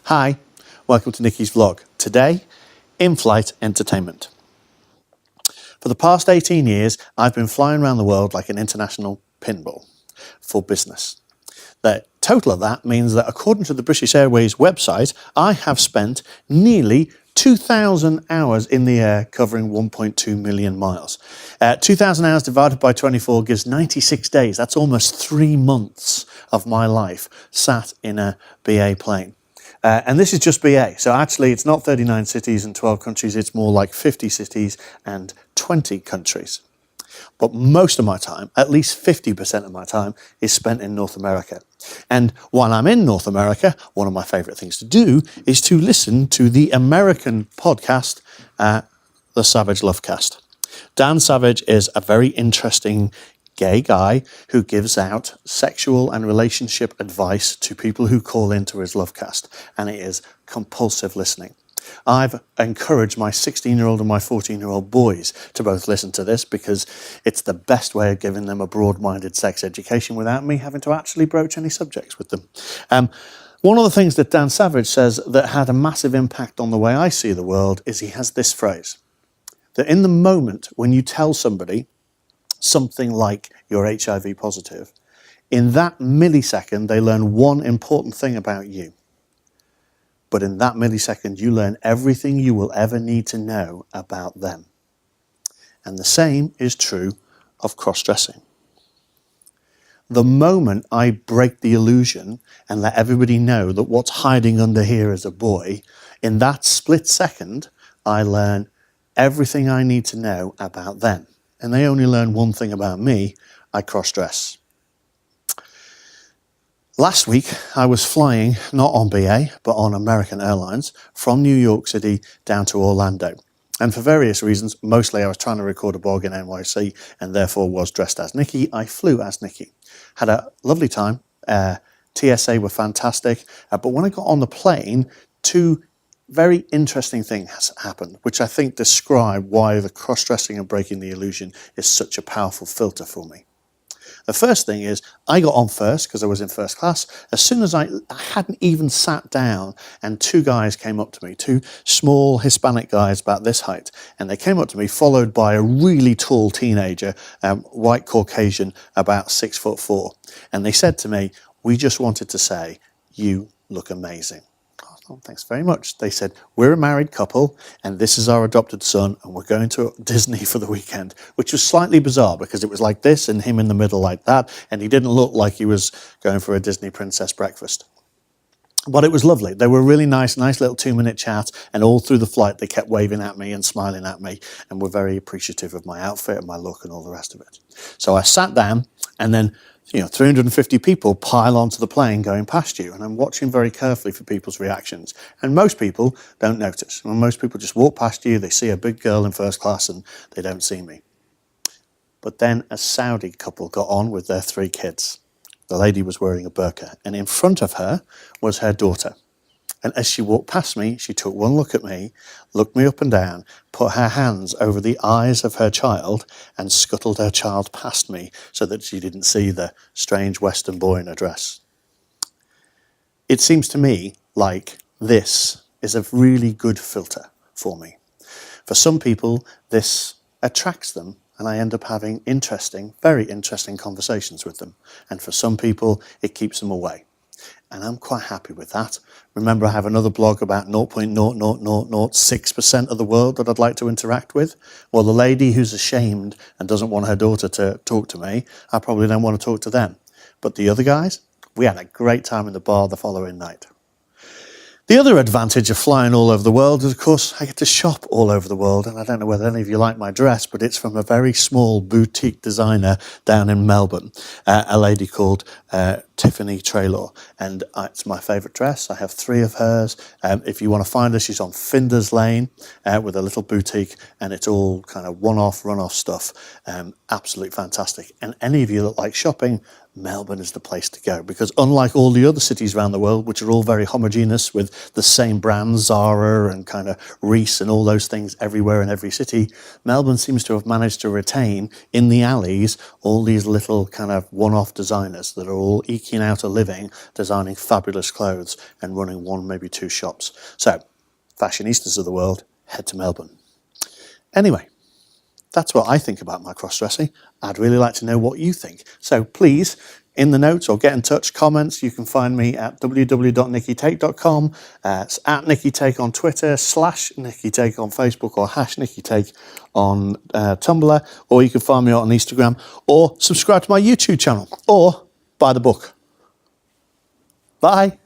Hi, welcome to Nicci's vlog. Today, in-flight entertainment. For the past 18 years, I've been flying around the world like an international pinball for business. The total of that means that according to the British Airways website, I have spent nearly 2,000 hours in the air covering 1.2 million miles. 2,000 hours divided by 24 gives 96 days. That's almost 3 months of my life sat in a BA plane. And this is just BA. So actually it's not 39 cities and 12 countries. It's more like 50 cities and 20 countries. But most of my time, at least 50% of my time, is spent in North America. And while I'm in North America, one of my favorite things to do is to listen to the American podcast, the Savage Lovecast. Dan Savage is a very interesting gay guy who gives out sexual and relationship advice to people who call into his Lovecast, and it is compulsive listening. I've encouraged my 16-year-old and my 14-year-old boys to both listen to this because it's the best way of giving them a broad-minded sex education without me having to actually broach any subjects with them. One of the things that Dan Savage says that had a massive impact on the way I see the world is he has this phrase, that in the moment when you tell somebody something like you're HIV positive, in that millisecond they learn one important thing about you. But in that millisecond you learn everything you will ever need to know about them. And the same is true of cross-dressing. The moment I break the illusion and let everybody know that what's hiding under here is a boy, in that split second I learn everything I need to know about them. And they only learn one thing about me: I cross-dress. Last week, I was flying, not on BA, but on American Airlines, from New York City down to Orlando. And for various reasons, mostly I was trying to record a blog in NYC and therefore was dressed as Nicci. I flew as Nicci. Had a lovely time. TSA were fantastic. But when I got on the plane, two very interesting things happened, which I think describe why the cross-dressing and breaking the illusion is such a powerful filter for me. The first thing is I got on first because I was in first class. As soon as I hadn't even sat down, and two guys came up to me, two small Hispanic guys about this height, and they came up to me followed by a really tall teenager, white Caucasian, about 6'4", and they said to me, "We just wanted to say you look amazing." Oh, thanks very much. They said, "We're a married couple and this is our adopted son and we're going to Disney for the weekend," which was slightly bizarre because it was like this and him in the middle like that, and he didn't look like he was going for a Disney princess breakfast. But it was lovely. They were really nice little 2-minute chat, and all through the flight they kept waving at me and smiling at me and were very appreciative of my outfit and my look and all the rest of it. So I sat down, and then 350 people pile onto the plane going past you, and I'm watching very carefully for people's reactions. And most people don't notice. Most people just walk past you, they see a big girl in first class and they don't see me. But then a Saudi couple got on with their 3 kids. The lady was wearing a burqa, and in front of her was her daughter. And as she walked past me, she took one look at me, looked me up and down, put her hands over the eyes of her child and scuttled her child past me so that she didn't see the strange Western boy in a dress. It seems to me like this is a really good filter for me. For some people, this attracts them, and I end up having very interesting conversations with them. And for some people, it keeps them away. And I'm quite happy with that. Remember, I have another blog about 0.00006% of the world that I'd like to interact with. Well, the lady who's ashamed and doesn't want her daughter to talk to me, I probably don't want to talk to them. But the other guys, we had a great time in the bar the following night. The other advantage of flying all over the world is, of course, I get to shop all over the world. And I don't know whether any of you like my dress, but it's from a very small boutique designer down in Melbourne, a lady called Tiffany Traylor, and it's my favourite dress. I have 3 of hers. If you want to find her, she's on Finder's Lane with a little boutique, and it's all kind of one-off, run-off stuff. Absolutely fantastic. And any of you that like shopping, Melbourne is the place to go, because unlike all the other cities around the world, which are all very homogeneous with the same brands, Zara and kind of Reiss and all those things everywhere in every city, Melbourne seems to have managed to retain in the alleys all these little kind of one-off designers that are all eking out a living, designing fabulous clothes and running 1, maybe 2 shops. So, fashionistas of the world, head to Melbourne. Anyway, that's what I think about my cross-dressing. I'd really like to know what you think. So please, in the notes or get in touch, comments, you can find me at www.niccitake.com. It's at NicciTake on Twitter, /NicciTake on Facebook, or #NicciTake on Tumblr. Or you can find me on Instagram, or subscribe to my YouTube channel, or buy the book. Bye.